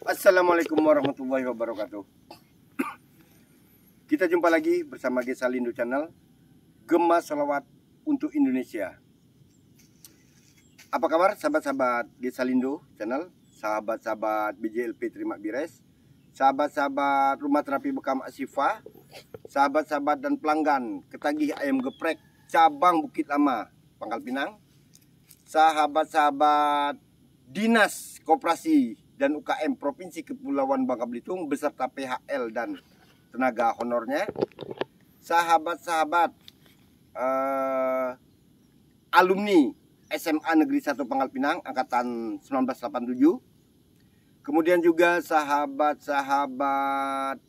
Assalamualaikum warahmatullahi wabarakatuh. Kita jumpa lagi bersama Gesalindo Channel, Gema Sholawat untuk Indonesia. Apa kabar sahabat-sahabat Gesalindo Channel, sahabat-sahabat BJLP Terima Bires, sahabat-sahabat Rumah Terapi Bekam Asifa, sahabat-sahabat dan pelanggan Ketagih Ayam Geprek Cabang Bukit Lama Pangkal Pinang, sahabat-sahabat Dinas Koperasi dan UKM Provinsi Kepulauan Bangka Belitung beserta PHL dan tenaga honornya, sahabat-sahabat alumni SMA Negeri 1 Pangkal Pinang angkatan 1987, kemudian juga sahabat-sahabat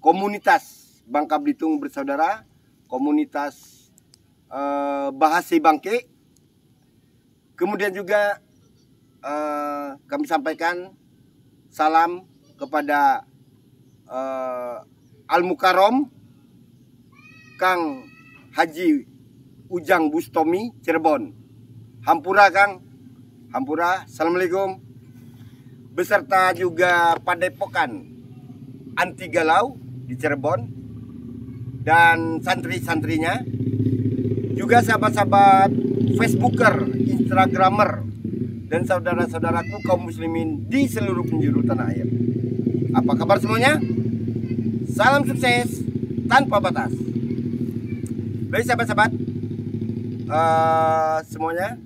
komunitas Bangka Belitung bersaudara, komunitas Bahasa Bangke. Kemudian juga kami sampaikan salam kepada Al-Mukarrom Kang Haji Ujang Bustomi Cirebon. Hampura Kang, Hampura, Assalamualaikum. Beserta juga Padepokan Anti Galau di Cirebon dan santri-santrinya. Juga sahabat-sahabat Facebooker, Instagramer, dan saudara-saudaraku kaum muslimin di seluruh penjuru tanah air. Apa kabar semuanya? Salam sukses tanpa batas. Baik sahabat-sahabat semuanya,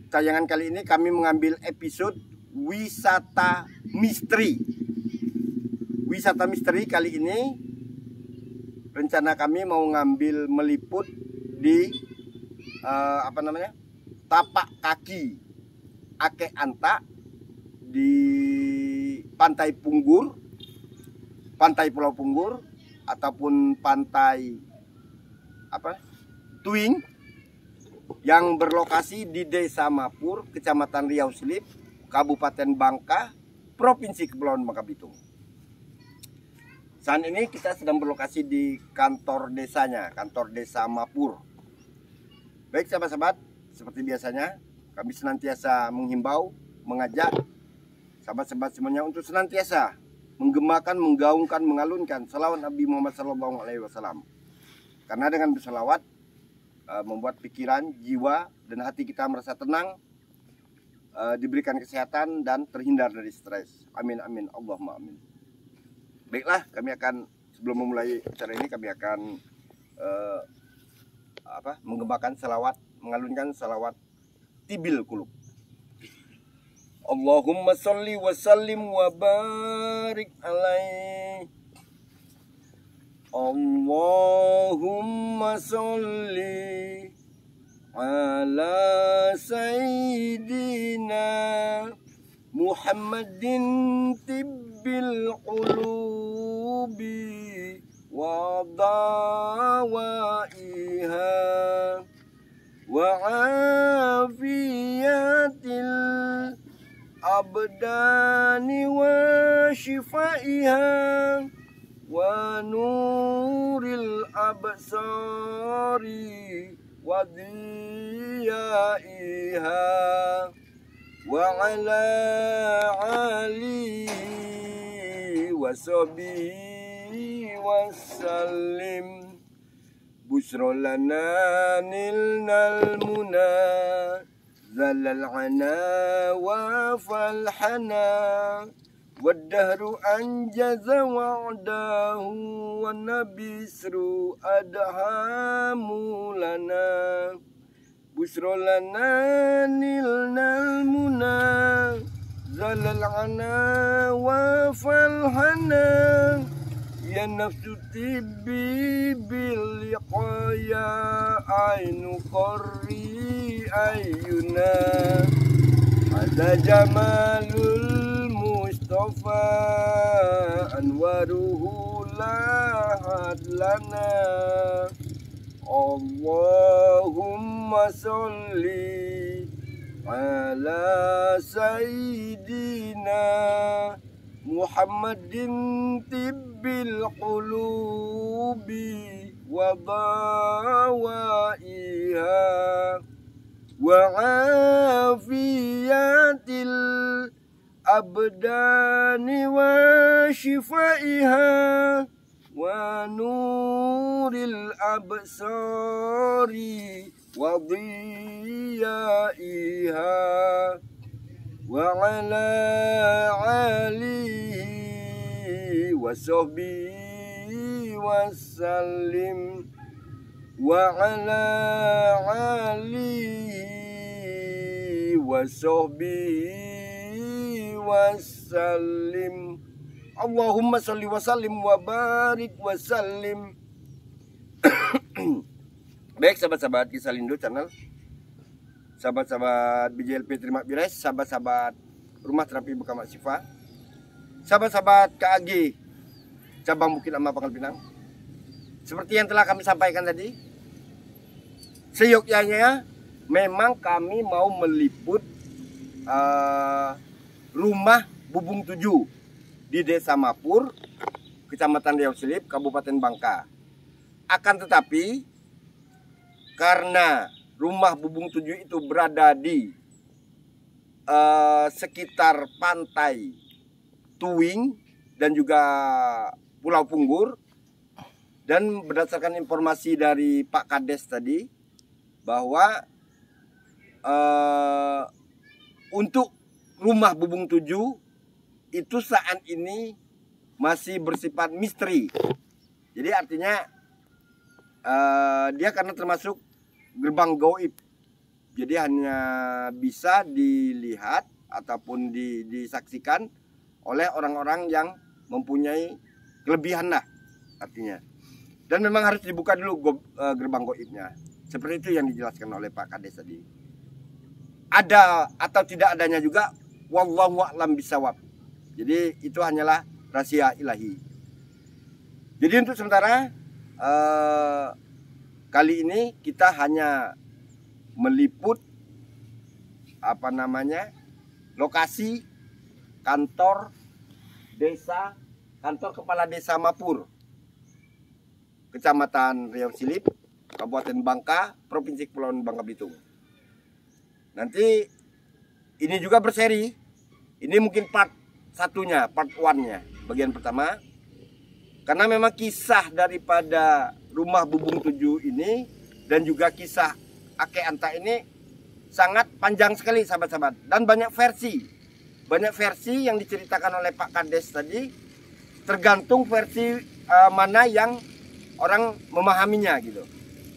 tayangan kali ini kami mengambil episode wisata misteri. Wisata misteri kali ini rencana kami mau meliput di tapak kaki Ake Anta di pantai Punggur, pantai Pulau Punggur ataupun pantai Tuing yang berlokasi di Desa Mapur, Kecamatan Riau Silip, Kabupaten Bangka, Provinsi Kepulauan Bangka Belitung. Saat ini kita sedang berlokasi di kantor desanya, kantor Desa Mapur. Baik sahabat-sahabat, seperti biasanya kami senantiasa menghimbau, mengajak sahabat-sahabat semuanya untuk senantiasa menggemakan, menggaungkan, mengalunkan salawat Nabi Muhammad SAW. Karena dengan bersalawat membuat pikiran, jiwa, dan hati kita merasa tenang, diberikan kesehatan dan terhindar dari stres. Amin amin Allahumma amin. Baiklah, kami akan sebelum memulai acara ini kami akan menggemakan salawat, mengalunkan salawat Tibil Kulub. Allahumma sholli wa sallim wa barik alaih. Allahumma sholli ala sayyidina Muhammadin tibbil qulubi wa dawaiha wa afiyatil abdani wa shifaiha wa nuril absari wa diyaiha wa ala alihi wa sahbihi wa sallim. Bushra lana nilnal muna zalal ana wa falhana waddahru anjaza wa'dahu wa nabisru adhamu lana. Bushra lana nilnal muna zalal ana wa falhana ya nafsu tibbi bil liqaya ainu qarri ayuna ada jamalul mustafa anwaruhu lahad lana. Allahumma sholli ala sayyidina Muhammadin tibbil qulubi wa dawaiha وعافية الأبدان وشفائها ونور الأبصار وضيائها وعلى آله وصحبه وسلم وعلى آله وصحبه وسلم Allahumma sholli wa sallim wa barik wa sallim. Baik sahabat-sahabat Kisah Lindo Channel, sahabat-sahabat BJLP Terima Bires, sahabat-sahabat Rumah Terapi Bekama Sifa, sahabat-sahabat KAG Cabang Bukit Ama Pangkal Pinang. Seperti yang telah kami sampaikan tadi, seyogyanya memang kami mau meliput rumah Bubung 7 di Desa Mapur, Kecamatan Riau Silip, Kabupaten Bangka. Akan tetapi karena rumah Bubung 7 itu berada di sekitar pantai Tuwing dan juga Pulau Punggur, dan berdasarkan informasi dari Pak Kades tadi bahwa untuk rumah Bubung 7 itu saat ini masih bersifat misteri. Jadi artinya dia karena termasuk gerbang gaib, jadi hanya bisa dilihat ataupun disaksikan oleh orang-orang yang mempunyai kelebihan lah artinya. Dan memang harus dibuka dulu gerbang gaibnya. Seperti itu yang dijelaskan oleh Pak Kades tadi. Ada atau tidak adanya juga wallahu a'lam bisawab. Jadi itu hanyalah rahasia ilahi. Jadi untuk sementara kali ini kita hanya meliput lokasi kantor desa, kantor kepala desa Mapur, Kecamatan Riau Silip, Kabupaten Bangka, Provinsi Kepulauan Bangka Belitung. Nanti ini juga berseri. Ini mungkin part 1-nya, bagian pertama. Karena memang kisah daripada rumah Bubung 7 ini dan juga kisah Ake Anta ini sangat panjang sekali sahabat-sahabat. Dan banyak versi. Banyak versi yang diceritakan oleh Pak Kades tadi. Tergantung versi mana yang orang memahaminya gitu.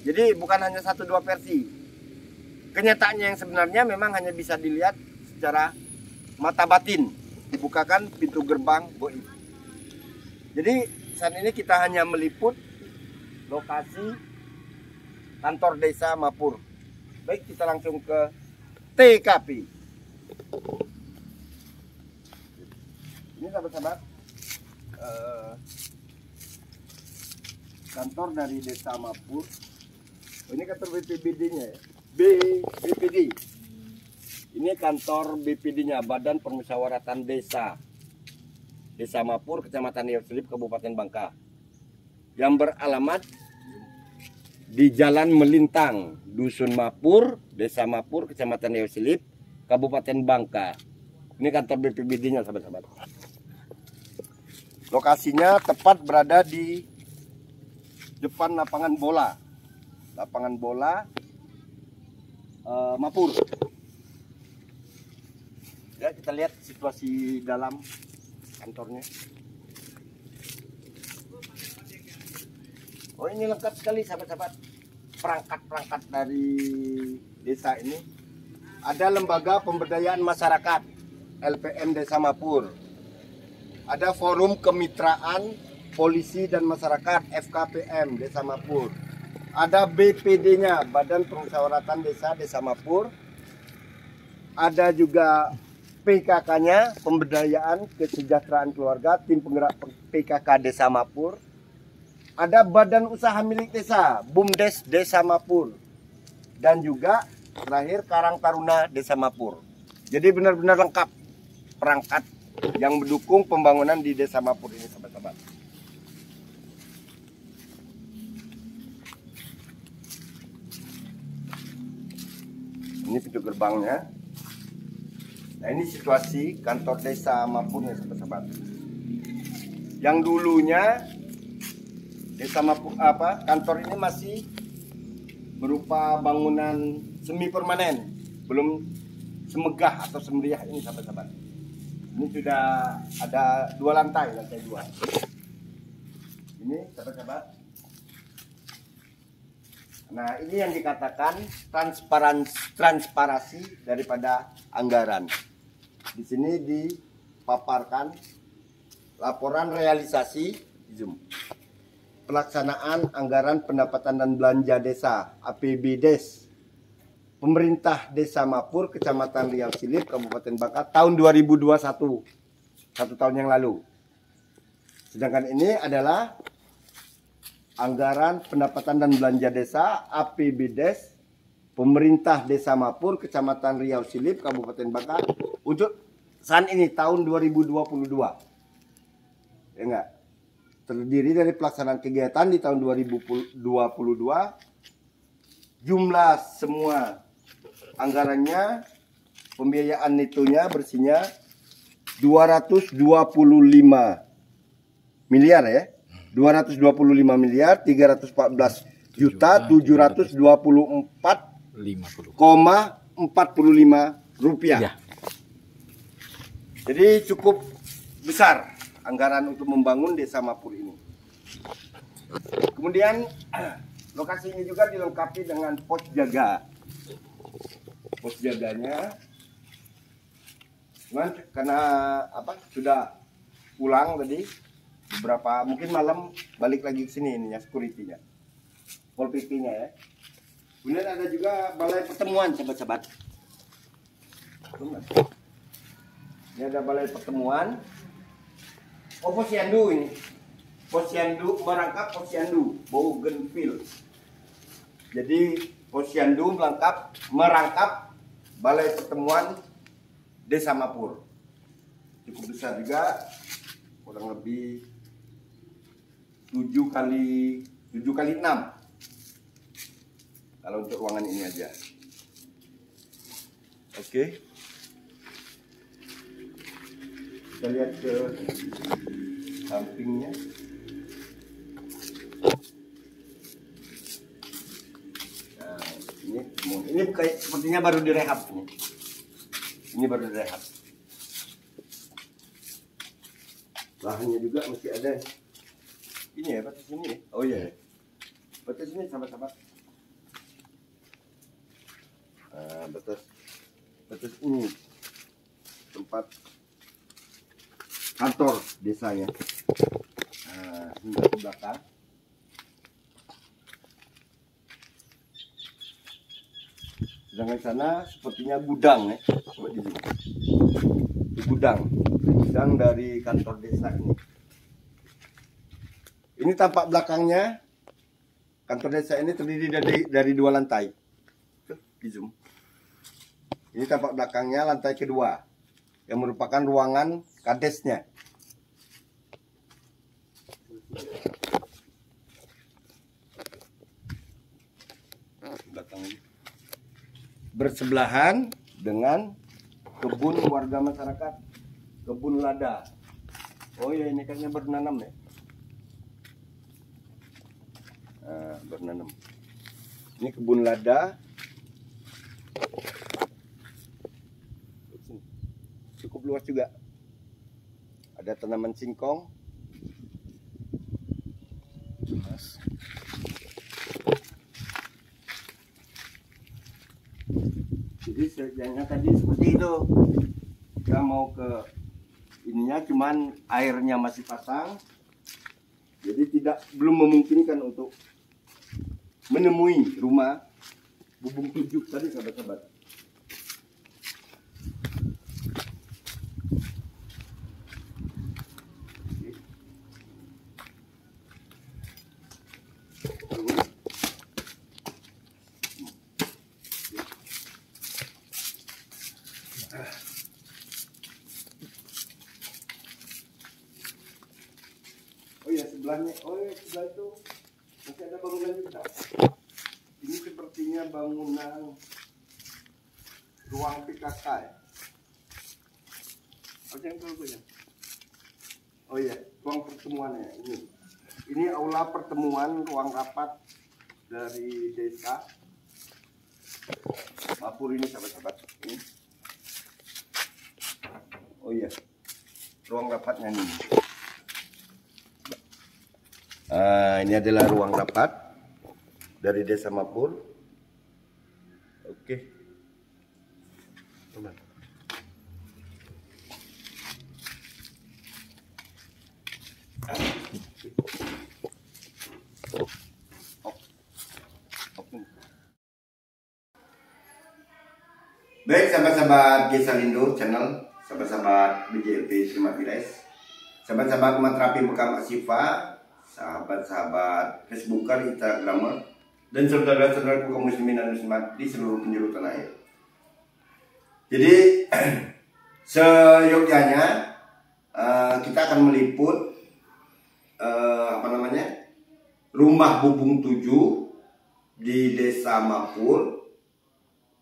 Jadi bukan hanya 1-2 versi. Kenyataannya yang sebenarnya memang hanya bisa dilihat secara mata batin. Dibukakan pintu gerbang gaib. Jadi saat ini kita hanya meliput lokasi kantor desa Mapur. Baik, kita langsung ke TKP. Ini sahabat-sahabat kantor dari desa Mapur. Ini kantor BPBD-nya ya. BPD. Ini kantor BPD-nya, Badan Permusyawaratan Desa Mapur, Kecamatan Riau Silip, Kabupaten Bangka, yang beralamat di Jalan Melintang, Dusun Mapur, Desa Mapur, Kecamatan Riau Silip, Kabupaten Bangka. Ini kantor BPBD-nya sahabat-sahabat. Lokasinya tepat berada di depan lapangan bola Mapur. Ya, kita lihat situasi dalam kantornya. Oh, ini lengkap sekali sahabat-sahabat. Perangkat-perangkat dari desa ini. Ada Lembaga Pemberdayaan Masyarakat LPM Desa Mapur. Ada Forum Kemitraan Polisi dan Masyarakat FKPM Desa Mapur. Ada BPD-nya, Badan Permusyawaratan Desa Mapur. Ada juga PKK-nya, Pemberdayaan Kesejahteraan Keluarga, Tim Penggerak PKK Desa Mapur. Ada Badan Usaha Milik Desa, BUMDes Desa Mapur. Dan juga terakhir Karang Taruna Desa Mapur. Jadi benar-benar lengkap perangkat yang mendukung pembangunan di Desa Mapur ini sahabat-sahabat. Ini pintu gerbangnya. Nah, ini situasi kantor desa Mapur ya, sahabat-sahabat. Yang dulunya desa Mapur kantor ini masih berupa bangunan semi permanen, belum semegah atau semeriah ini, sahabat-sahabat. Ini sudah ada 2 lantai, lantai 2. Ini, sahabat-sahabat. Nah, ini yang dikatakan transparasi daripada anggaran. Di sini dipaparkan laporan realisasi pelaksanaan anggaran pendapatan dan belanja desa APBDes Pemerintah Desa Mapur, Kecamatan Riau Silip, Kabupaten Bangka tahun 2021, 1 tahun yang lalu. Sedangkan ini adalah anggaran pendapatan dan belanja desa APBDes Pemerintah Desa Mapur, Kecamatan Riau Silip, Kabupaten Bangka untuk saat ini tahun 2022. Ya enggak? Terdiri dari pelaksanaan kegiatan di tahun 2022. Jumlah semua anggarannya, pembiayaan itunya bersihnya 225 miliar ya. 225 miliar 314 juta 724,45 rupiah. Ya. Jadi cukup besar anggaran untuk membangun desa Mapur ini. Kemudian lokasi ini juga dilengkapi dengan pos jaga. Pos jaganya, cuman karena sudah pulang tadi. Beberapa mungkin malam balik lagi ke sini ininya, security-nya, Pol PP-nya ya. Kemudian ada juga balai pertemuan, sahabat-sahabat. Ini ada balai pertemuan. Oh, Posyandu ini. Posyandu merangkap Posyandu Bougainville. Jadi Posyandu merangkap balai pertemuan Desa Mapur. Cukup besar juga, kurang lebih 7 kali 6 kalau untuk ruangan ini aja. Oke, kita lihat ke sampingnya. Nah, ini kayak sepertinya baru direhab ini. Ini baru direhab. Lahannya juga masih ada. Ini ya, batas ini ya. Oh iya, batas ini, sahabat-sahabat. Batas ini tempat kantor desanya. Hingga ke belakang. Sedangkan sana sepertinya gudang ya. Coba di sini. Di gudang dari kantor desa ini. Ini tampak belakangnya kantor desa ini terdiri dari 2 lantai. Di zoom. Ini tampak belakangnya lantai kedua yang merupakan ruangan kadesnya. Belakang ini bersebelahan dengan kebun warga masyarakat, kebun lada. Oh ya, ini kayaknya bernanam ya. Bernanam. Ini kebun lada. Cukup luas juga. Ada tanaman singkong. Jadi sejauhnya tadi seperti itu. Kita mau ke ininya, cuman airnya masih pasang. Jadi belum memungkinkan untuk menemui rumah bubung 7 tadi, sahabat-sahabat. Oh ya, sebelahnya, sebelah itu masih ada bangunan juga. Ini sepertinya bangunan ruang PKK ya. Oh iya, ruang pertemuannya ini. Ini aula pertemuan ruang rapat dari desa Mapur ini, sahabat-sahabat. Ini. Oh iya, ruang rapatnya ini. Ini adalah ruang rapat dari Desa Mapur. Oke. Teman. Baik sahabat-sahabat Gesalindo channel, sahabat-sahabat BJLP Selamat Wilayah, sahabat-sahabat umat Rapi Bekam Asifa, sahabat-sahabat Facebooker, Instagramer, dan saudara-saudara kaum muslimin dan muslimat di seluruh penjuru tanah air. Jadi seyogyanya kita akan meliput rumah Bubung 7 di Desa Mapur,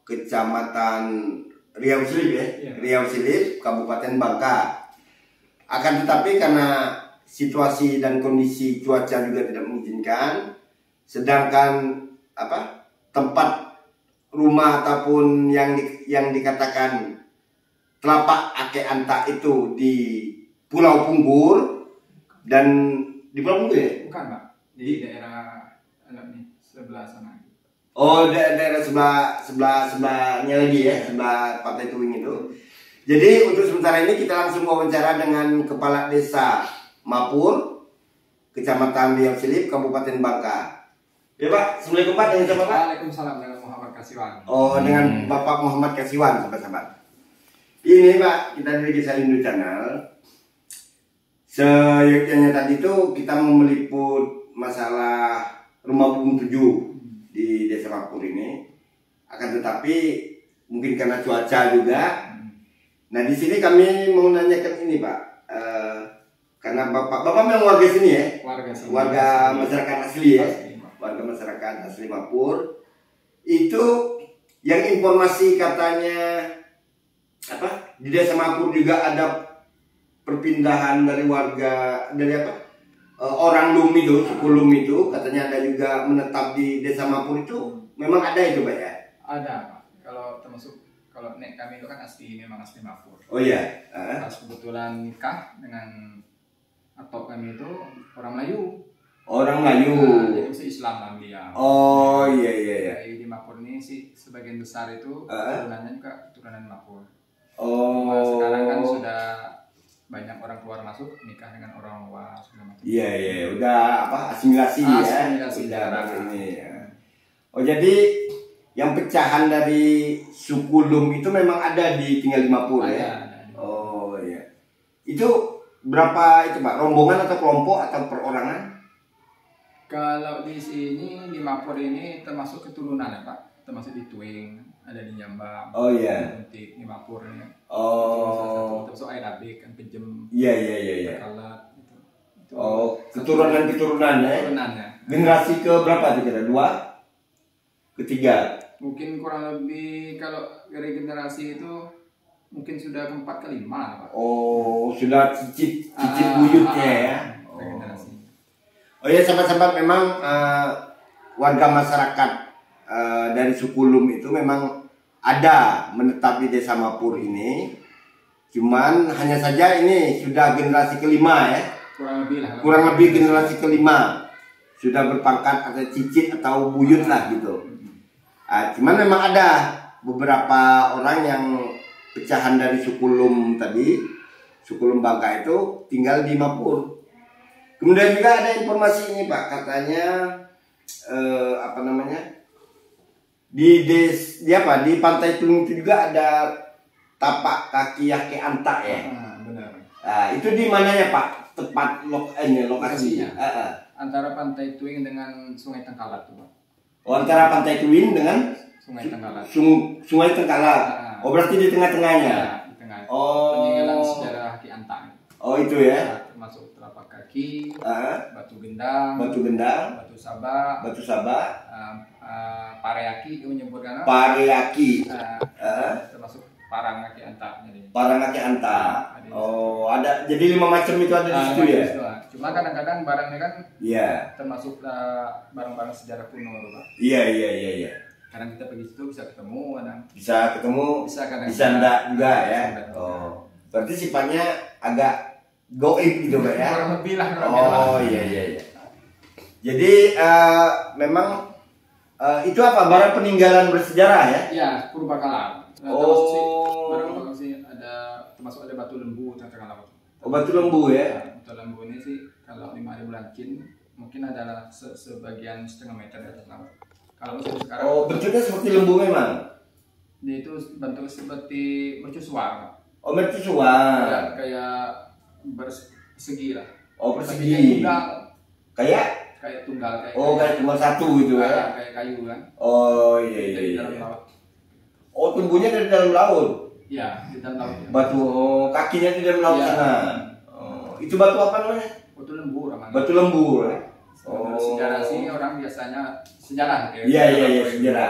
Kecamatan Riau Silip ya, Riau Silip, Kabupaten Bangka. Akan tetapi karena situasi dan kondisi cuaca juga tidak mengizinkan, sedangkan tempat rumah ataupun yang dikatakan telapak Ake Anta itu di Pulau Punggur dan di Pulau Punggur ya? Bukan Pak, di daerah sebelah sana. Oh, daerah sebelahnya lagi ya, sebelah Pantai Tuwing itu. Jadi untuk sementara ini kita langsung wawancara dengan Kepala Desa Mapur, Kecamatan Riau Silip, Kabupaten Bangka. Ya Pak, Assalamualaikum Pak, dengan siapa Pak? Waalaikumsalam, dengan Muhammad Kasiwan. Oh, dengan Bapak Muhammad Kasiwan, sahabat-sahabat. Ini Pak, kita dari Gesalindo Channel. Seyogyanya tadi itu kita mau meliput masalah rumah Bubung 7 di Desa Mapur ini. Akan tetapi mungkin karena cuaca juga. Nah di sini kami mau nanyakan ini Pak, karena bapak memang warga sini ya, warga masyarakat asli ya, warga masyarakat asli Mapur. Itu yang informasi katanya di Desa Mapur juga ada perpindahan dari warga orang Lum itu, suku Lum itu, katanya ada juga menetap di Desa Mapur itu. Memang ada itu Pak ya? Ada Pak. Kalau nek kami itu kan memang asli Mapur. Oh iya. Pas kebetulan nikah dengan atok kami itu orang Melayu. Orang Melayu. Jadi mesti Islam lah dia. Oh iya. Di Mapur ini sih sebagian besar itu keturunannya juga keturunan Mapur. Oh. Cuma sekarang kan sudah banyak orang keluar masuk nikah dengan orang luar segala macam. Iya, udah asimilasi ya. Asimilasi Udah ini ya. Oh jadi yang pecahan dari suku Lum itu memang ada tinggal di Mapur ya? Ada. Oh iya. Itu berapa itu Pak? Rombongan atau kelompok atau perorangan? Kalau di sini di Mapur ini termasuk keturunan ya Pak, termasuk di Tuwing, ada di Nyambang. Oh iya. Di Mapur ini. Oh. Termasuk air abe kan Pejem. Iya. Kalat itu. Oh, keturunannya. Keturunannya. Generasi ke berapa itu kira? 2? Ketiga? Mungkin kurang lebih kalau dari generasi itu mungkin sudah keempat ke 5 Pak. Oh, sudah cicit buyutnya ya. Generasi. Oh ya sahabat-sahabat, memang warga masyarakat dari suku Lum itu memang ada menetap di Desa Mapur ini. Cuman hanya saja ini sudah generasi kelima ya. Kurang lebih generasi kelima. Sudah berpangkat atau cicit atau buyut lah gitu. Cuman memang ada beberapa orang yang pecahan dari suku Lum tadi, suku Lum Bangka itu tinggal di Mapur. Kemudian juga ada informasi ini Pak, katanya di Pantai Tuwing itu juga ada tapak kaki Ake Anta ya. Benar. Itu di mananya Pak? Tepat lokasinya. Antara Pantai Tuwing dengan Sungai Tengkalat tuh Pak. Oh, antara Pantai Tuwing dengan Sungai Tengkalat. Sungai Tengkalat. Oh, berarti di tengah-tengahnya. Ya, di tengah. Oh. Peninggalan sejarah Ake Anta. Oh, itu ya. Termasuk telapak kaki, batu Batu Gendang, Batu Sabak, Pareaki itu menyebutkan. Pareaki. Termasuk parang kaki anta jadi. Parang kaki anta. Oh, ada. Jadi 5 macam itu ada di situ ya. Cuma kadang-kadang barangnya kan Iya. termasuk barang-barang sejarah kuno tuh, Pak. Iya. Kadang kita pergi situ bisa ketemu, kadang Bisa ketemu, kadang bisa enggak juga ya. enggak. Oh. Berarti sifatnya agak goib gitu Pak ya. Kurang lebih lah. Oh iya. Jadi memang itu apa barang peninggalan bersejarah ya? Iya, purbakala. Termasuk sih barang sih termasuk ada batu lembu tengah laut. Oh, batu lembu ya? Nah, batu lembu ini sih kalau 5.000 lancin mungkin adalah sebagian setengah meter di atas laut. Kalau musim sekarang. Oh, bentuknya seperti lembu memang. Dia itu bentuk seperti mercusuar. Oh, mercusuar. Kayak persegi lah. Oh, persegi. Kayak tunggal kayak cuma satu gitu ya. Kayak kayu kan. Oh Dari iya. dalam laut. Oh, tumbuhnya dari dalam laut. Iya, di dalam laut. Ya. Batu kakinya di dalam laut sana. Oh, itu batu apa namanya? Batu lembu namanya. Batu lembu. Ya? Sejarah sih orang biasanya sejarah ya. Iya, sejarah.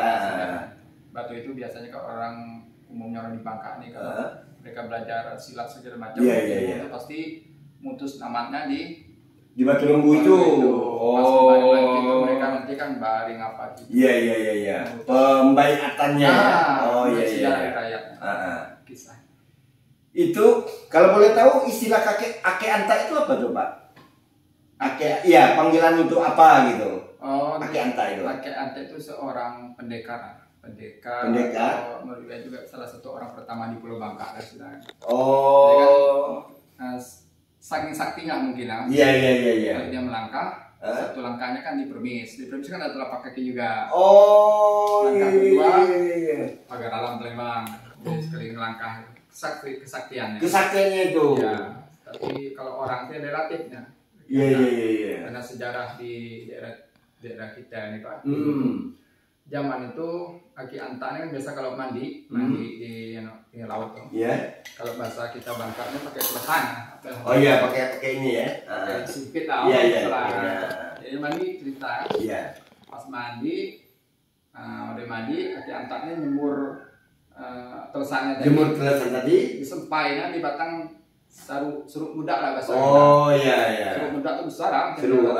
Batu itu biasanya kalau orang umumnya orang di Bangka nih kalau mereka belajar silat segala macam Iya. itu pasti mutus namanya Di batu lembu itu. Oh. Mereka nanti kan baring apa gitu. Iya. Pembaiatannya. Oh iya. Sejarah rakyat. Kisah. Itu kalau boleh tahu istilah ake anta itu apa tuh Pak? Iya, panggilan untuk apa gitu? Oh, ake anta itu. Ake anta itu seorang pendekar. Pendekar. Menurut saya juga salah satu orang pertama di Pulau Bangka. Oh. Saking saktinya mungkin lah. Iya. Kalau dia melangkah, satu langkahnya kan di permis. Di permis kan ada telapak kaki juga. Oh. Langkah kedua, iya. pagar alam Palembang. Jadi sekali ngelangkah, kesaktiannya. Kesaktiannya itu. Ya. Tapi kalau orang itu relatifnya. Iya. Karena sejarah di daerah kita ini Pak. Zaman itu kaki anta ini kan biasa kalau mandi di laut tuh. Iya. Kalau bahasa kita Bangkanya pakai pelehan. Oh iya, pakai ini ya. Pakai sipit lah. Iya. Jadi mandi cerita. Iya. Pas mandi, udah mandi kaki antaknya nyemur telesannya tadi. Jemur telesan tadi. Disempainya di batang seruk muda lah bahasa. Oh iya. Seruk muda itu besar lah. Seruk.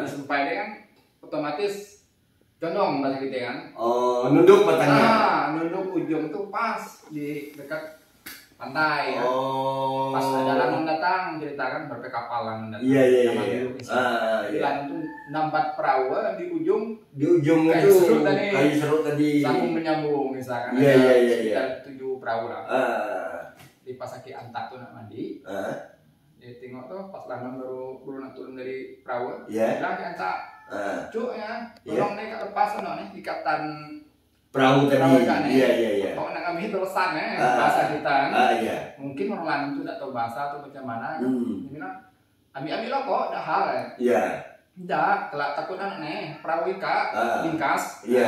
Disempainya kan otomatis condong bahasa kita kan. Oh, nunduk batangnya. Nunduk ujung tuh pas di dekat pantai kan. Oh. Pas ada lanang datang ceritakan berapa kapal lanang datang. Iya. Iya. Lanang tuh nambat perahu di ujung kayu serut tadi. Sambung menyambung misalkan. Iya. Sekitar 7 perahu lah. Di pas kaki antak tuh nak mandi. Dia tengok tuh pas lanang baru nak turun dari perahu. Iya. Bilang kaki antak. Cuk ya, tolong nih kak lepas nih ikatan perahu tadi. Iya. Kalau nak ngambil terusan bahasa kita. Iya. Mungkin orang lain itu tidak tahu bahasa atau macam mana. Dia bilang, ambil lo kok, dah hal ya. Iya. Tidak, kalau takut anak nih perahu ikat, bingkas. Iya.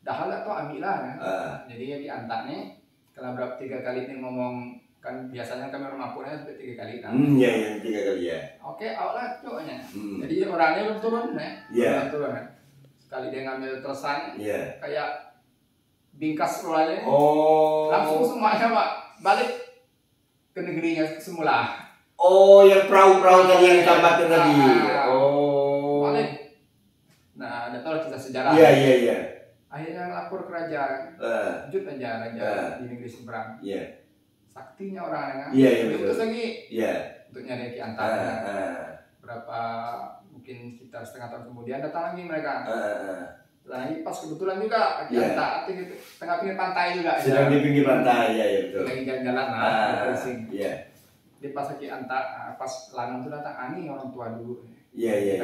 Dah hal atau ambil lah. Jadi yang diantar nih, kalau berapa 3 kali nih ngomong kan biasanya kami orang Mapurnya sampai 3 kali kan. Iya 3 kali ya. Oke, awalnya cuknya. Jadi orangnya belum turun nih. Iya. Belum turun kan. Sekali dia ngambil terusan, kayak bingkas rolanya. Oh. Langsung semuanya Pak balik ke negerinya semula. Oh, yang perahu-perahu tadi yang ditambahin tadi. Oh. Balik. Nah, ada tahu kisah sejarah. Iya. Akhirnya lapor ke raja. Lanjut aja raja di negeri seberang. Iya. Saktinya orang kan. Iya. Terus lagi. Iya. Untuk nyari Ki Antar. Berapa mungkin sekitar setengah tahun kemudian datang lagi mereka. Lagi pas kebetulan juga Ki Antar tengah pinggir pantai juga. Sedang di pinggir pantai, iya betul. Lagi jalan-jalan lah. Iya. Di pas Ki Antar pas lanang itu datang ani orang tua dulu. Iya.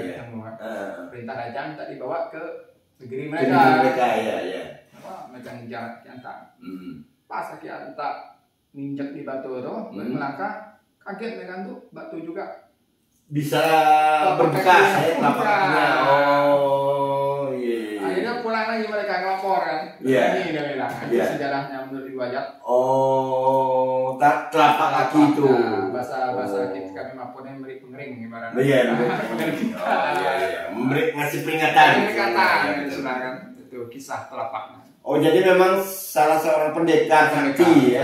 Perintah raja minta dibawa ke negeri mereka. mereka. Iya. Wah, mereka ngejar Ki Antar. Pas Ki Antar ninjak di batu itu, melangkah, kaget mereka tuh batu juga bisa berbekas ya telapaknya. Oh iya. Akhirnya pulang lagi mereka ngelapor kan. Ini dia bilang. Sejarahnya menurut riwayat. Oh, telapak kaki itu. Bahasa kita kami Mapornya memberi pengering ibaratnya. Iya. Memberi ngasih peringatan. Peringatan itu kan. Itu kisah telapaknya. Oh, jadi memang salah seorang pendekar sakti ya.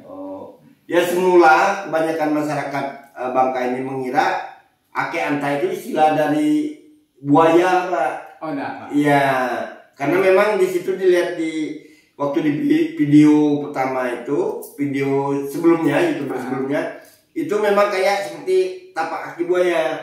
Oh. Ya semula kebanyakan masyarakat Bangka ini mengira Ake Anta itu istilah dari buaya, Pak. Oh, enggak, Pak. Iya, karena memang di situ dilihat di waktu di video pertama itu, video sebelumnya, YouTuber sebelumnya, itu memang kayak seperti tapak kaki buaya.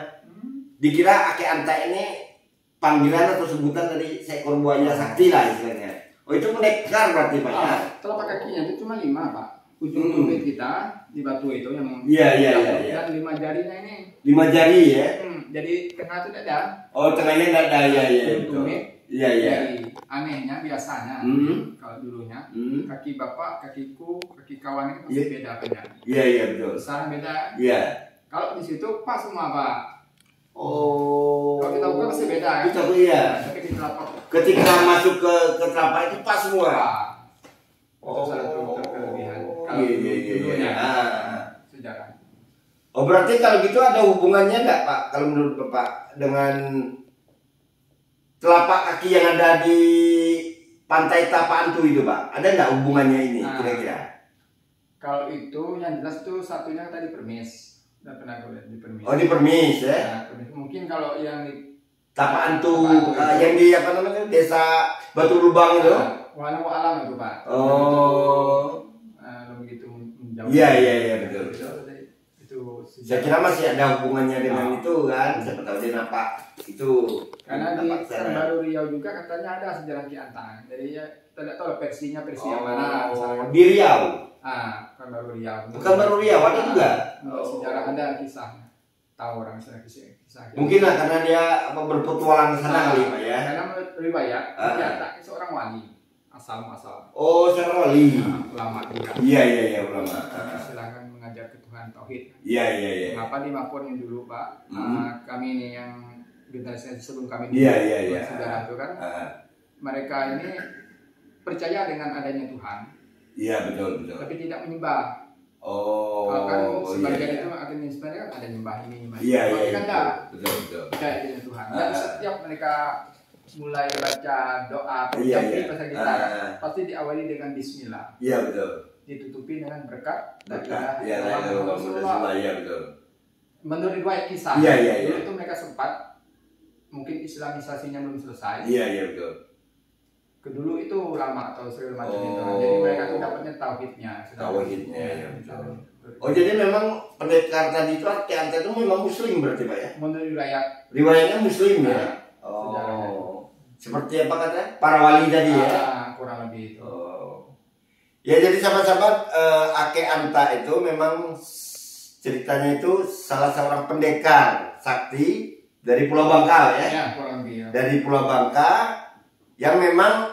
Dikira Ake Anta ini panggilan atau sebutan dari seekor buaya sakti lah istilahnya. Oh, itu pendekar berarti, Pak ya? Telapak kakinya itu cuma 5, Pak. Ujung tumit kita di batu itu yang Iya. dan 5 jarinya ini. 5 jari ya? Jadi tengah itu tidak ada. Oh, tengahnya tidak ada, ya. Tumit. Iya. Jadi anehnya biasanya kalau dulunya kaki bapak, kakiku, kaki kawan ini masih beda beda. Iya betul. Besar beda. Iya. Kalau di situ pas semua, Pak. Oh. Kalau kita buka masih beda kan? Kita iya. Tapi di telapak. Ketika masuk ke telapak itu pas semua. Itu salah satu kelebihan. Iya. Sejarah. Oh, berarti kalau gitu ada hubungannya nggak, Pak? Kalau menurut Bapak dengan telapak kaki yang ada di Pantai Tapantu itu, Pak? Ada nggak hubungannya ini kira-kira? Kalau itu yang jelas tuh satunya tadi Permis. Udah pernah gue lihat di Permis. Oh, di Permis ya? Nah, Permis. Mungkin kalau yang di Tapantu, yang di apa namanya, desa Batu Lubang itu? Walau alam itu, Pak. Oh. Begitu menjauh. Iya betul. Itu saya kira masih ada hubungannya dengan itu kan, siapa tahu dia nampak itu. Karena di Pekanbaru Riau juga katanya ada sejarah Ki Anta. Jadi ya tidak tahu versinya yang mana. Di Riau. Pekanbaru Riau. Pekanbaru Riau ada juga. Sejarah ada kisahnya. Tahu orang kisah. Mungkin lah karena dia berpetualang ke sana kali, Pak ya. Karena menurut riwayat Ki Anta seorang wali asal. Oh, seorang wali. Ulama juga. Iya ulama. Silakan mengajar ke Tuhan tauhid. Iya. Kenapa di Mapur yang dulu, Pak? Kami ini yang generasi sebelum kami Iya. sejarah itu kan mereka ini percaya dengan adanya Tuhan. Iya betul. Tapi tidak menyembah. Oh. Kan sebagian itu akhirnya sebenarnya kan ada nyembah ini. Iya. Kan enggak. Betul. Percaya dengan Tuhan. Dan setiap mereka mulai baca doa pasal kita pasti diawali dengan Bismillah. Iya betul. Ditutupi dengan berkat. Iya betul. Menurut riwayat kisah, dulu itu mereka sempat mungkin islamisasinya belum selesai. Iya betul. Kedulu itu ulama atau segala macam itu. Jadi mereka tuh dapatnya tauhidnya. Ya betul. Oh, jadi memang pendekar tadi itu Ki Anta itu memang muslim berarti, Pak ya? Menurut riwayatnya muslim ya. Oh. Seperti apa katanya? Para wali tadi ya? Kurang lebih itu. Ya, jadi sahabat-sahabat, Ake Anta itu memang ceritanya itu salah seorang pendekar sakti dari Pulau Bangka ya? Ya, kurang lebih ya. Dari Pulau Bangka yang memang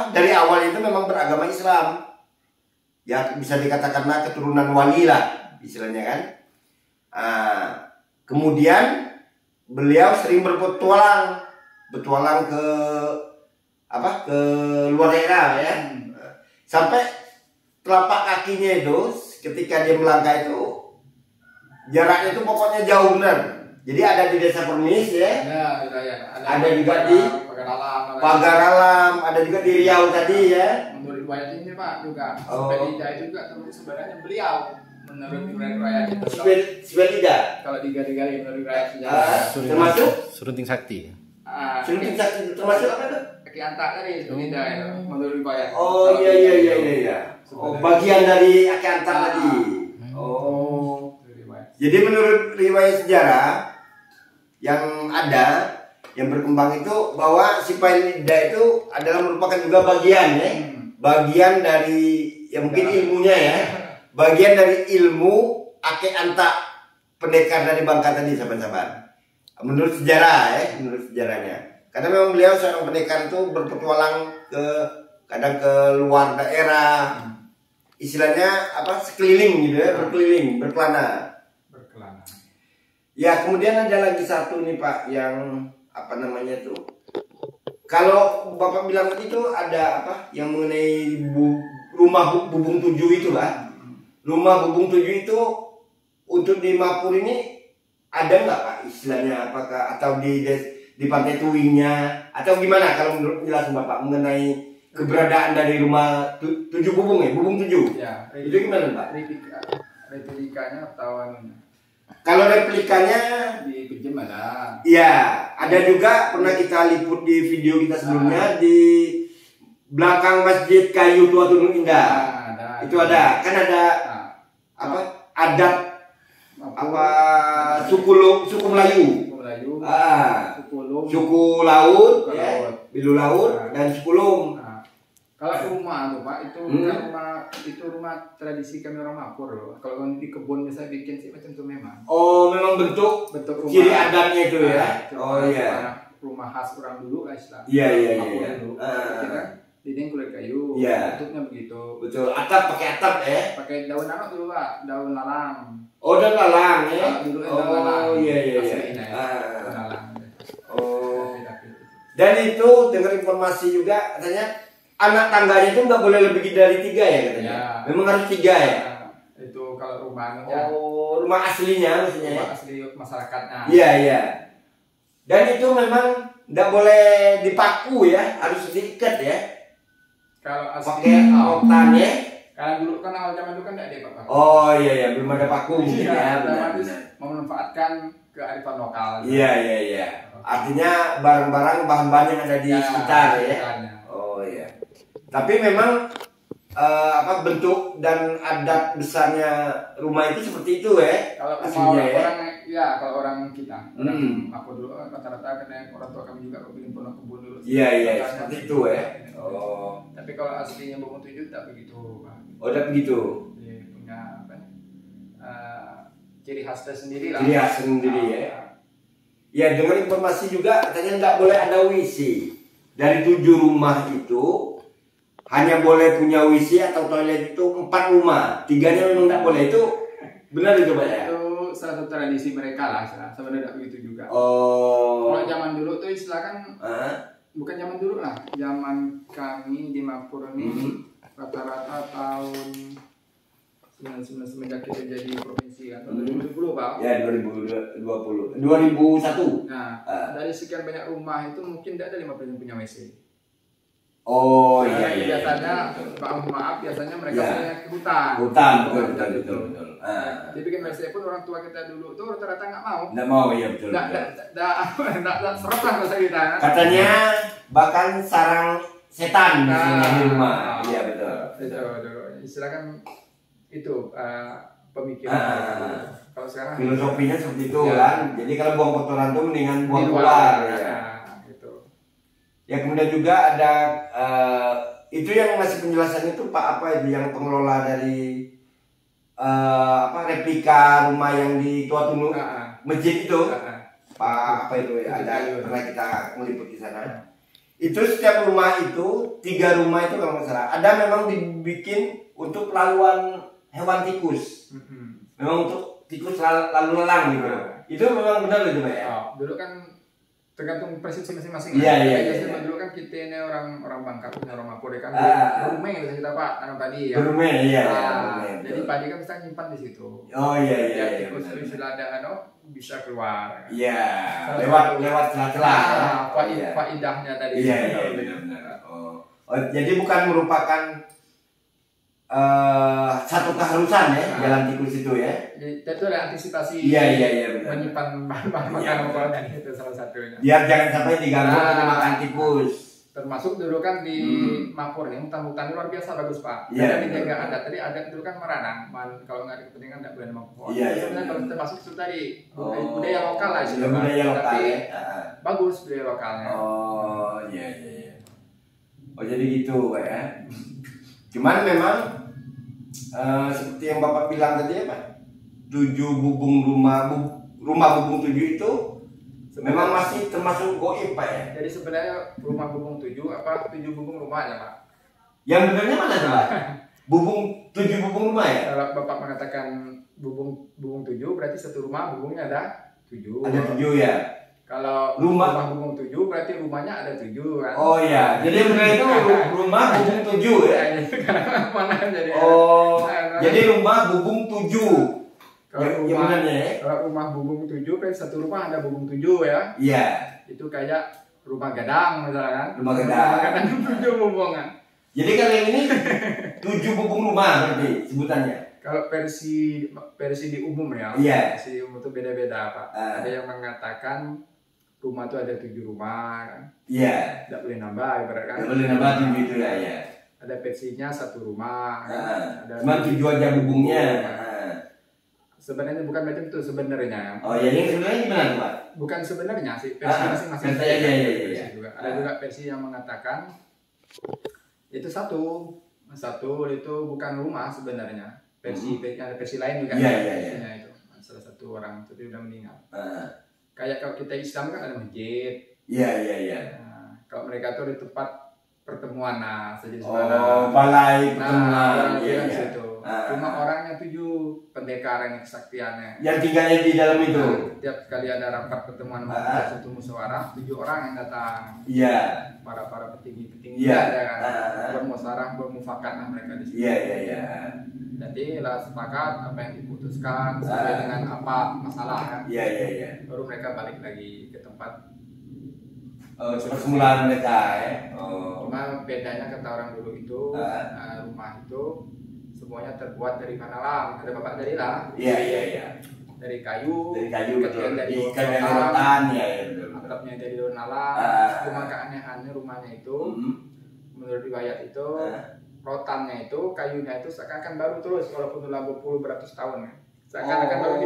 dari awal itu memang beragama Islam. Ya bisa dikatakanlah keturunan wali lah istilahnya kan. Kemudian beliau sering berpetualang ke luar daerah ya. Sampai telapak kakinya itu ketika dia melangkah itu jaraknya itu pokoknya jauh benar. Jadi ada di Desa Permis ya. Ada juga di Pagar Alam, ada juga di Riau tadi ya. Menurut riwayat ini Pak juga Sepedida itu juga sebenarnya beliau menurut riwayat itu. Sepedida. Kalau digali-gali menurut riwayat sejarah. Termasuk Surunting Sakti. Surunting Sakti termasuk apa itu? Ki Anta tadi Sepedida itu menurut riwayat. Oh iya. Oh, bagian dari Ki Anta tadi. Oh. Jadi menurut riwayat sejarah yang ada yang berkembang itu bahwa si Sepedida itu adalah merupakan juga bagian ya. Bagian dari mungkin ilmunya ya. Bagian dari ilmu Ake Anta pendekar dari Bangka tadi sahabat-sahabat. Menurut sejarah ya, menurut sejarahnya. Karena memang beliau seorang pendekar itu berpetualang kadang ke luar daerah. Istilahnya sekeliling gitu ya, berkeliling, berkelana. Ya, kemudian ada lagi satu nih Pak yang tuh. Kalau Bapak bilang tadi itu ada yang mengenai rumah Bubung 7 itu Pak. Rumah Bubung 7 itu untuk di Mapur ini ada nggak Pak istilahnya, apakah atau di di Pantai Tuwingnya, atau gimana kalau menurut penjelasan Bapak mengenai keberadaan dari rumah 7 bubung ya, bubung 7? Ya, itu gimana Pak? Replikanya atau anunya? Kalau replikanya Di Pejem ada. iya, ada juga pernah kita liput di video kita sebelumnya di belakang Masjid Kayu Tua Tunung Indah. Ada. Itu ada, kan ada apa? Adat apa suku Melayu. Suku Melayu. Suku Laut, ya, Bilu Laut dan suku Lum. Kalau rumah tuh Pak, itu rumah tradisi kami orang Mapur loh. Kalau di kebun bisa bikin sih macam itu memang. Oh, memang bentuk rumah. Ciri adatnya itu ya. Oh iya. Rumah khas orang dulu lah istilahnya. Iya. Kita dinding kulit kayu. Iya. Bentuknya begitu. Betul. Atap pakai atap ya. Pakai daun apa dulu Pak? Daun lalang. Oh, daun lalang ya. Dulu daun lalang. Oh iya. Daun lalang. Oh. Dan itu dengar informasi juga katanya anak tangganya itu nggak boleh lebih dari 3 ya katanya. Ya. Memang harus 3 ya. Itu kalau rumahnya. Oh, rumah aslinya maksudnya. Rumah asli masyarakatnya. Iya. Dan itu memang nggak boleh dipaku ya, harus diikat ya. Kalau asli pakai rotan ya. Kalau dulu kan awal zaman dulu kan nggak ada paku. Oh iya, belum ada paku mungkin ya. Benar. Memanfaatkan kearifan lokal. Iya. Artinya barang-barang bahan-bahan yang ada di sekitar ya. Oh iya. Tapi memang bentuk dan adat besarnya rumah itu seperti itu ya. Kalau aslinya orang ya, kalau orang kita, aku dulu rata-rata karena orang tua kami juga bikin pondok kebun dulu. Iya, seperti itu ya. Oh. Tapi kalau aslinya Bubung 7 tak begitu, Pak. Oh, tak begitu. Dia punya ciri khasnya sendiri lah. Ciri khas sendiri ya. Ya, dengan informasi juga katanya nggak boleh ada WC. Dari 7 rumah itu hanya boleh punya WC atau toilet itu 4 rumah. 3-nya memang nggak boleh. Itu benar itu Pak ya? Itu salah satu tradisi mereka lah, sebenarnya tidak begitu juga. Oh. Kalau zaman dulu tuh istilah kan, bukan zaman dulu lah, zaman kami di Mapur ini rata-rata tahun semenjak kita jadi provinsi kan, 2020 Pak. Ya 2001. Nah, dari sekian banyak rumah itu mungkin tidak ada 5% punya WC. Oh iya. Biasanya maaf biasanya mereka punya ke hutan. Betul. Jadi bikin WC pun orang tua kita dulu tuh rata-rata nggak mau. Nggak mau ya betul. Nggak serap lah bahasa kita. Katanya bahkan sarang setan di rumah. Iya betul. Silakan itu pemikiran. Kalau sekarang filosofinya seperti itu kan. Jadi kalau buang kotoran tuh mendingan buang keluar. Ya kemudian juga ada itu yang masih penjelasan itu Pak apa itu yang pengelola dari replika rumah yang di Tua Tunung masjid itu Pak apa itu ya ada pernah kita meliput di sana. Itu setiap rumah itu 3 rumah itu kalau nggak salah ada memang dibikin untuk laluan hewan tikus. Memang untuk tikus lalu lalang gitu. Itu memang benar itu Pak ya. Dulu kan tergantung persepsi masing-masing. Iya. Dulu kan kita ini orang Bangka, punya orang Mapur kan. Berumeh bisa kita Pak, tanam padi ya. Berumeh, iya. Jadi padi kan bisa nyimpan di situ. Oh iya. Ya tikus istilah ada bisa keluar. Iya. Lewat celah-celah. Faidahnya tadi. Iya benar. Oh jadi bukan merupakan satu keharusan ya jalan tikus itu ya. Jadi itu ada antisipasi. Iya benar. Menyimpan bahan makanan itu salah satunya. Biar jangan sampai diganggu makan tikus. Termasuk dulu kan di Mapur nih hutan-hutan luar biasa bagus Pak. Iya. Ada dijaga adat tadi adat dulu kan meranang. Kalau nggak ada kepentingan nggak boleh Mapur. Iya. Sebenarnya kalau termasuk itu tadi budaya lokal lah sih. Budaya lokal tapi ya. Bagus budaya lokalnya. Oh iya. Oh jadi gitu Pak ya. Cuman memang seperti yang Bapak bilang tadi ya Pak, 7 bubung rumah bubung 7 itu memang masih termasuk goib Pak ya. Jadi sebenarnya rumah bubung 7 apa 7 bubung rumah ya Pak? Yang benarnya mana tuh Pak? 7 bubung rumah ya? Kalau Bapak mengatakan bubung 7 berarti satu rumah bubungnya ada 7. Ada 7 ya. Kalau rumah bubung 7 berarti rumahnya ada 7 kan? Oh iya. Jadi benar itu rumah bubung 7 ya. Mana jadi? Oh. Jadi rumah bubung 7. Kalau rumah bubung 7 kan satu rumah ada bubung 7 ya. Iya. Itu kayak rumah gadang misalkan. Rumah gadang. 7 bubungan. Jadi kalau yang ini 7 bubung rumah berarti sebutannya. Kalau versi di umum ya. Iya. Versi umum itu beda-beda Pak. Ada yang mengatakan rumah itu ada 7 rumah kan. Iya. Tidak boleh nambah ibaratkan. Tidak boleh nambah 7 itu lah ya. Ada versinya 1 rumah. Ada cuma 7 aja bubungnya. Sebenarnya bukan macam itu sebenarnya. Oh ya, yang sebenarnya gimana Pak? Bukan sebenarnya sih, versi masing-masing. Iya. Ada juga versi yang mengatakan itu satu itu bukan rumah sebenarnya. Ada versi lain juga. Iya. Itu salah satu orang itu dia udah meninggal. Kayak kalau kita Islam kan ada masjid. Iya. Nah, kalau mereka tuh di tempat pertemuan jadi balai pertemuan. Iya. Situ. Cuma orangnya 7 pendekaranya kesaktiannya. Yang tinggalnya di dalam itu. Tiap kali ada rapat pertemuan satu musyawarah, 7 orang yang datang. Iya. Para petinggi-petinggi ada kan. Bermusyawarah, bermufakat mereka di situ. Iya. Jadi lah sepakat apa yang diputuskan sesuai dengan apa masalah kan. Iya. Baru mereka balik lagi ke tempat permulaan mereka ya. Cuma bedanya kata orang dulu itu rumah itu semuanya terbuat dari alam. Ada bapak dari lah. Iya. Dari kayu. Betul. Dari rotan ya. Atapnya dari daun alam. Cuma keanehannya rumahnya itu menurut riwayat itu rotannya itu kayunya itu seakan-akan baru terus walaupun telah berpuluh beratus tahun. Seakan-akan baru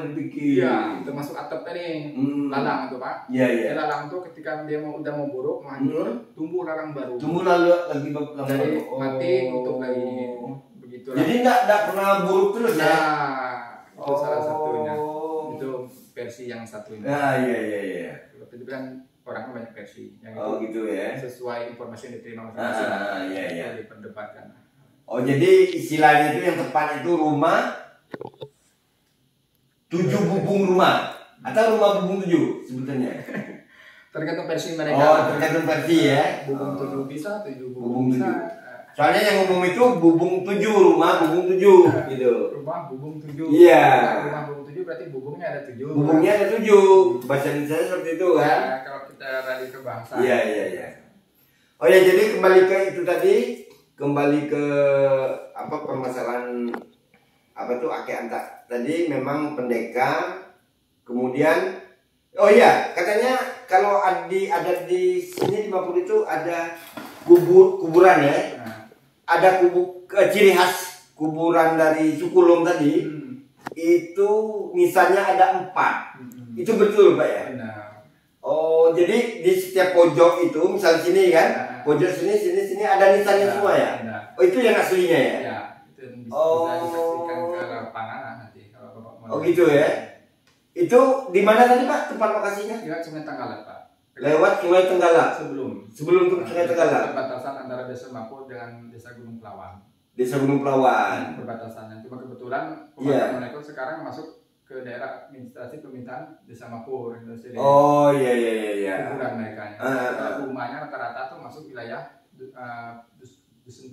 dibikin. Iya, termasuk atap tadi. Lalang itu Pak. Iya. Lalang itu ketika dia udah mau buruk, mau hancur, tumbuh lalang baru. Tumbuh lagi dari mati untuk lagi begitu. Jadi enggak pernah buruk terus ya. Itu salah satunya. Itu versi yang satu ini. Iya. Itu kan orang banyak versi yang itu gitu ya. Sesuai informasi yang diterima masing-masing. Iya. Diperdebatkan. Oh, jadi istilahnya itu yang tepat itu rumah 7 bubung rumah atau rumah bubung 7 sebetulnya. Tergantung versi mereka. Tergantung versi ya. Bubung 7 bisa, 7 bubung bisa. 7. Soalnya yang umum itu bubung 7 rumah bubung 7 gitu. Rumah bubung 7. Iya. Rumah bubung 7 berarti bubungnya ada 7. Bubungnya ada 7. Bahasa Indonesia seperti itu kan. Kalau kita rally ke bahasa. Iya. Oh ya, jadi kembali ke itu tadi, kembali ke apa permasalahan apa tuh Ake Anta tadi memang pendekar. Kemudian oh iya, katanya kalau ada di sini di Mapur itu ada kuburan ya. Ada ciri khas kuburan dari Sukulum tadi. Itu misalnya ada 4. Itu betul Pak ya? Benar. Oh, jadi di setiap pojok itu misal sini kan, pojok sini ada nisannya semua ya? Benar. Oh, itu yang aslinya ya? Ya, itu yang bisa disaksikan ke lapangan nanti kalau Bapak mau. Oh gitu ya? Itu di mana tadi Pak tempat lokasinya? Lewat Sungai Tenggalak Pak. Lewat Sungai Tenggalak. Sebelum Sungai Tenggalak. Perbatasan antara Desa Mapur dengan Desa Gunung Pelawan. Desa Gunung Pelawan. Perbatasannya. Cuma kebetulan pemakaman itu sekarang masuk ke daerah administrasi pemerintahan Desa Mapur. Oh iya. Kuburan mereka. Rumahnya rata-rata tuh masuk wilayah Dusun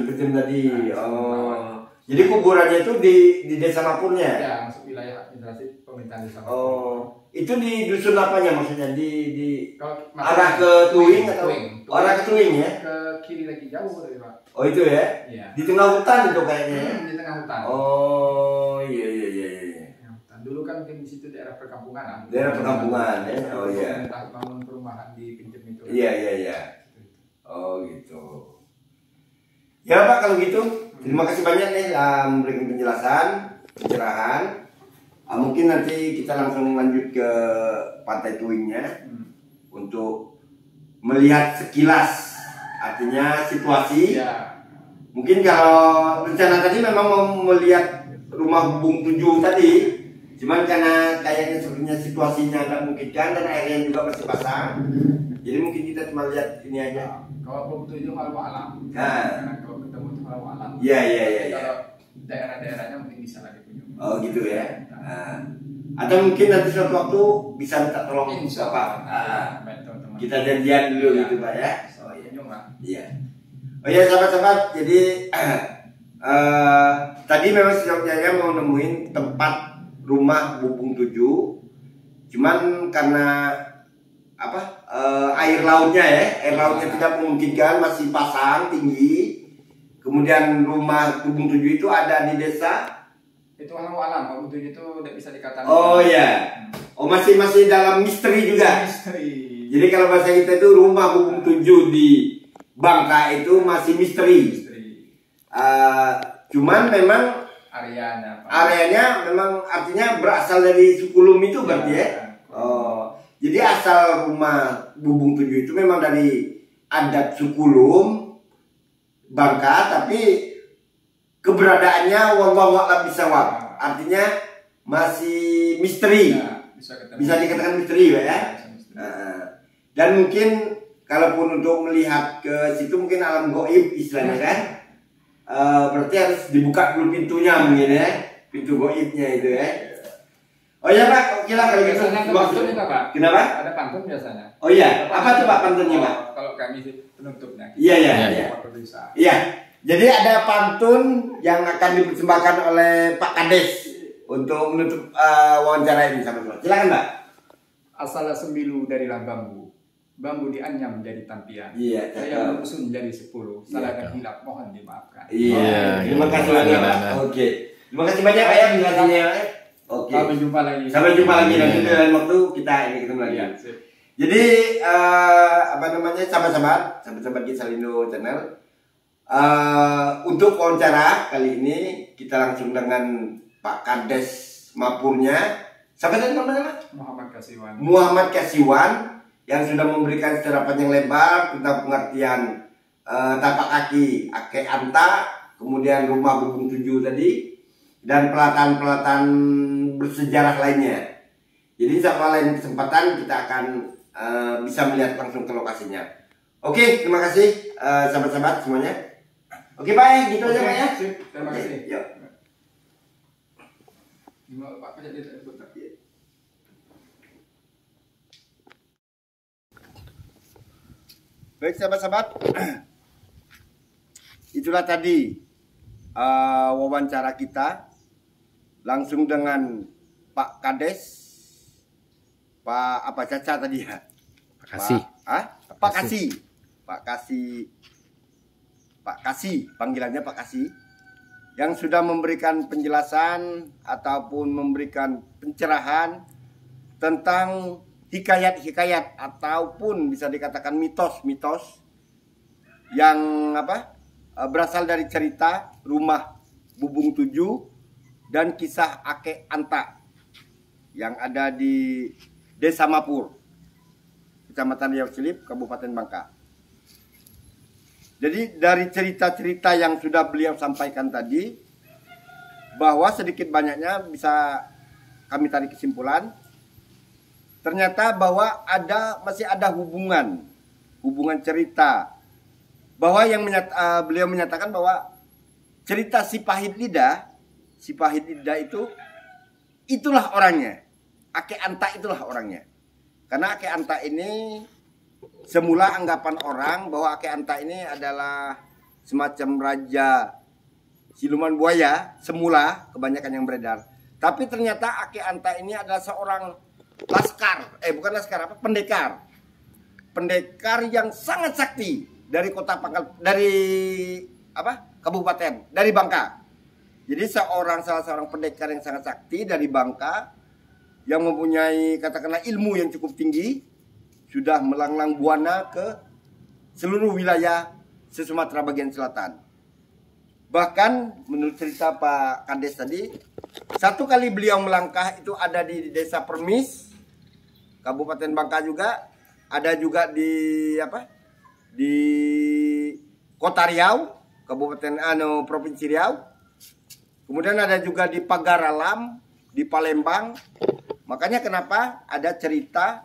Pejem tadi. Oh. Jadi kuburannya itu di Desa Mapurnya? Ya, masuk wilayah administrasi pemerintahan Desa Mapur. Oh. Itu di dusun apanya maksudnya? Di arah ke Tuing atau arah ke Tuing ya? Ke kiri lagi jauh dari Pak. Oh itu ya? Iya. Di tengah hutan itu kayaknya. Di tengah hutan. Oh iya. Dulu kan mungkin di situ daerah perkampungan kan. Daerah perkampungan ya. Oh iya. Entah bangun perumahan di Pinjem itu. Iya. Oh gitu. Ya Pak kalau gitu terima kasih banyak nih memberikan penjelasan, pencerahan. Mungkin nanti kita langsung lanjut ke Pantai Tuingnya untuk melihat sekilas artinya situasi. Ya. Mungkin kalau rencana tadi memang mau melihat rumah bubung 7 tadi, cuman karena kayaknya sebenarnya situasinya nggak memungkinkan dan airnya juga masih pasang, jadi mungkin kita cuma lihat ini aja. Kalau bubung 7 malu alam. Karena kalau ketemu itu malu alam. Iya. Kalau daerah-daerahnya mungkin bisa lagi kunjungi. Oh gitu ya. Atau mungkin nanti suatu waktu bisa minta tolong Bapak. Kita janjian dulu gitu Pak ya. Iya. Oh ya sahabat-sahabat, jadi tadi memang Sejak Jaya mau nemuin tempat rumah bubung 7. Cuman karena air lautnya tidak memungkinkan, masih pasang tinggi. Kemudian rumah Bubung 7 itu ada di desa. Itu alam, Bubung 7 itu tidak bisa dikatakan. Oh iya. Oh masih dalam misteri juga. Misteri. Jadi kalau bahasa kita itu rumah Bubung 7 di Bangka itu masih misteri. Cuman memang areanya memang artinya berasal dari Sukulum itu berarti ya. Oh. Jadi asal rumah Bubung 7 itu memang dari adat Sukulum Bangka, tapi keberadaannya wallahu a'lam bishawab. Artinya masih misteri. Bisa dikatakan misteri ya. Dan mungkin kalaupun untuk melihat ke situ mungkin alam gaib istilahnya kan. Berarti harus dibuka dulu pintunya mungkin ya. Pintu gaibnya itu ya. Oh iya Pak, kira kalau gitu. Biasanya ada pantun juga Pak. Kenapa? Ada pantun biasanya. Oh iya, apa tuh Pak pantunnya Pak? Kalau kami penutupnya. Iya. Jadi ada pantun yang akan dipersembahkan oleh Pak Kades untuk menutup wawancara ini sahabat. Silakan Pak. Asal sembilu darilah bambu. Bambu dianyam menjadi tampian. Iya. Saya merusun jadi 10. Salah dan hilap mohon dimaafkan. Iya. Terima kasih banyak Pak. Oke. Terima kasih banyak Pak ya penjelasannya. Oke. Sampai jumpa lagi. Sampai jumpa lagi nanti dalam waktu kita ini ketemu lagi. Iya, jadi sahabat-sahabat Gisalindo Channel. Untuk wawancara kali ini kita langsung dengan Pak Kades Mapurnya. Siapa tadi namanya? Muhammad Kasiwan yang sudah memberikan secara panjang lebar tentang pengertian tapak kaki Ake Anta, kemudian rumah Bubung 7 tadi, dan pelatahan-pelatahan bersejarah lainnya. Jadi sama lain kesempatan kita akan bisa melihat langsung ke lokasinya. Oke, terima kasih sahabat-sahabat semuanya. Oke Pak, gitu aja Pak ya. Terima kasih. Yuk. Baik sahabat-sahabat, itulah tadi wawancara kita langsung dengan Pak Kades, Pak Caca tadi ya? Pak Kasih. Pak Kasih, panggilannya Pak Kasih, yang sudah memberikan penjelasan ataupun memberikan pencerahan tentang hikayat-hikayat ataupun bisa dikatakan mitos-mitos yang berasal dari cerita rumah Bubung 7 dan kisah Ake Anta yang ada di Desa Mapur, Kecamatan Riau Silip, Kabupaten Bangka. Jadi dari cerita-cerita yang sudah beliau sampaikan tadi, bahwa sedikit banyaknya bisa kami tarik kesimpulan, ternyata bahwa masih ada hubungan cerita, bahwa yang beliau menyatakan bahwa cerita si Pahit Lidah itulah orangnya. Ake Anta itulah orangnya. Karena Ake Anta ini semula anggapan orang bahwa Ake Anta ini adalah semacam raja siluman buaya, semula kebanyakan yang beredar. Tapi ternyata Ake Anta ini adalah seorang pendekar yang sangat sakti dari kota Pangkal, kabupaten, dari Bangka. Jadi salah seorang pendekar yang sangat sakti dari Bangka, yang mempunyai katakanlah ilmu yang cukup tinggi, sudah melanglang buana ke seluruh wilayah Sumatera bagian selatan. Bahkan menurut cerita Pak Kades tadi, satu kali beliau melangkah itu ada di Desa Permis, Kabupaten Bangka juga, ada juga di Kota Riau, Provinsi Riau. Kemudian ada juga di Pagar Alam, di Palembang. Makanya kenapa ada cerita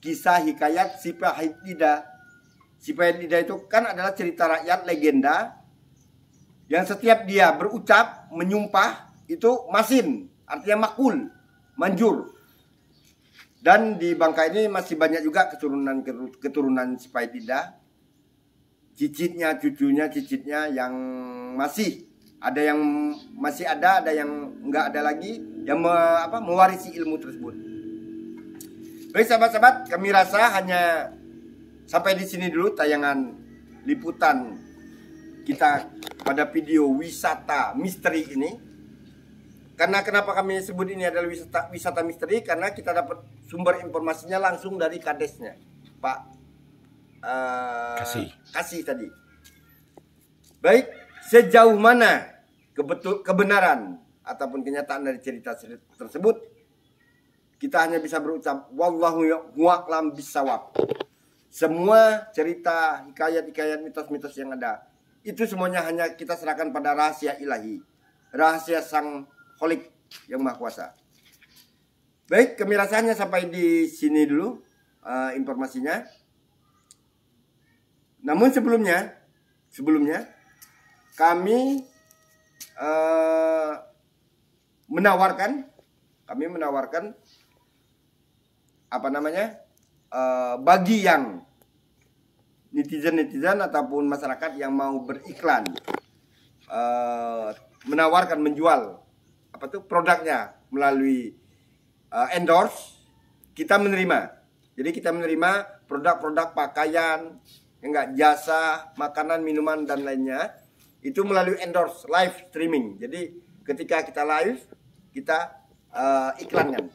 kisah hikayat si Pahit Lidah. Si Pahit Lidah itu kan adalah cerita rakyat legenda yang setiap dia berucap, menyumpah itu masin, artinya makul, manjur. Dan di Bangka ini masih banyak juga keturunan si Pahit Lidah. Cicitnya yang masih ada yang enggak ada lagi yang mewarisi ilmu tersebut. Baik sahabat-sahabat, kami rasa hanya sampai di sini dulu tayangan liputan kita pada video wisata misteri ini. Karena kenapa kami sebut ini adalah wisata misteri? Karena kita dapat sumber informasinya langsung dari kadesnya, Pak Kasih tadi. Baik, sejauh mana kebenaran ataupun kenyataan dari cerita tersebut, kita hanya bisa berucap wallahu a'lam bishawab. Semua cerita, hikayat-hikayat, mitos-mitos yang ada, itu semuanya hanya kita serahkan pada rahasia ilahi, rahasia Sang Kholik yang Maha Kuasa. Baik, kami rasanya sampai di sini dulu informasinya. Namun sebelumnya kami menawarkan bagi yang netizen ataupun masyarakat yang mau beriklan, menawarkan menjual produknya melalui endorse, kita menerima. Jadi kita menerima produk-produk pakaian, jasa, makanan, minuman dan lainnya itu melalui endorse live streaming. Jadi ketika kita live, kita iklankan.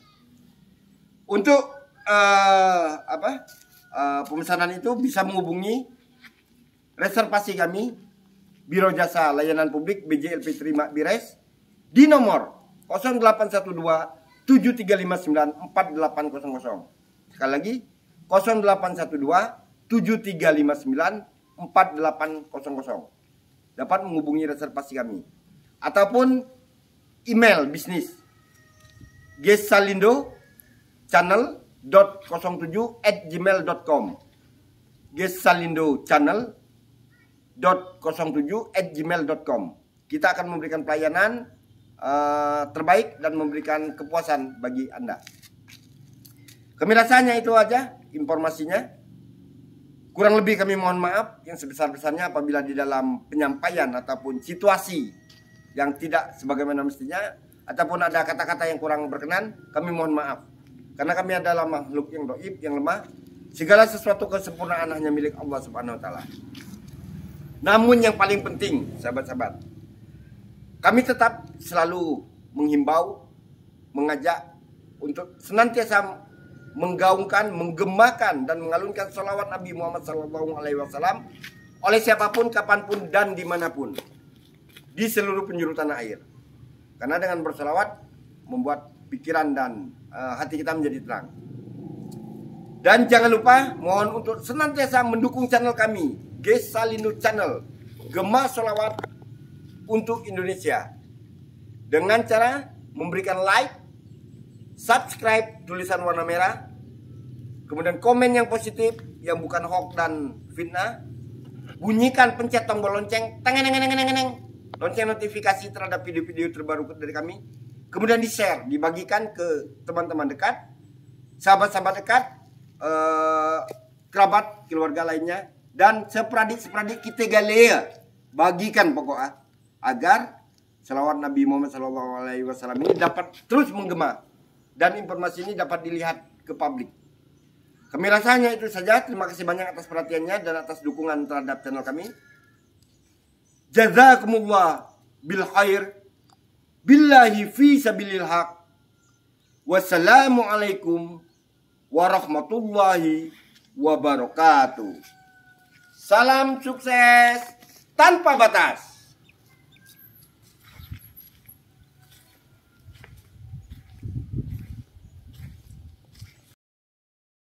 Untuk pemesanan itu bisa menghubungi reservasi kami, Biro Jasa Layanan Publik BJLP Terima Bires di nomor 0812 7359 4800. Sekali lagi 0812 7359 4800. Dapat menghubungi reservasi kami ataupun email bisnis gesalindo.07@gmail.com gesalindo.07@gmail.com. Kita akan memberikan pelayanan terbaik dan memberikan kepuasan bagi Anda. Kami rasanya itu aja informasinya. Kurang lebih kami mohon maaf yang sebesar-besarnya apabila di dalam penyampaian ataupun situasi yang tidak sebagaimana mestinya, ataupun ada kata-kata yang kurang berkenan, kami mohon maaf. Karena kami adalah makhluk yang dhaif, yang lemah. Segala sesuatu kesempurnaan hanya milik Allah Subhanahu wa taala. Namun yang paling penting, sahabat-sahabat, kami tetap selalu menghimbau, mengajak untuk senantiasa menggaungkan, menggemakan dan mengalunkan sholawat Nabi Muhammad SAW oleh siapapun, kapanpun dan dimanapun di seluruh penjuru tanah air. Karena dengan bersolawat membuat pikiran dan hati kita menjadi terang. Dan jangan lupa mohon untuk senantiasa mendukung channel kami, Gesalindo Channel, Gema Sholawat untuk Indonesia, dengan cara memberikan like, subscribe tulisan warna merah, kemudian komen yang positif yang bukan hoax dan fitnah, bunyikan pencet tombol lonceng, lonceng notifikasi terhadap video-video terbaru dari kami, kemudian di-share, dibagikan ke teman-teman dekat, sahabat-sahabat dekat, kerabat, keluarga lainnya, dan seperadik-seperadik kita galea, bagikan pokoknya agar selawat Nabi Muhammad SAW ini dapat terus menggema dan informasi ini dapat dilihat ke publik. Kami rasanya itu saja. Terima kasih banyak atas perhatiannya dan atas dukungan terhadap channel kami. Jazakumullah bil khair billahi fi sabilil haq. Wassalamualaikum warahmatullahi wabarakatuh. Salam sukses tanpa batas.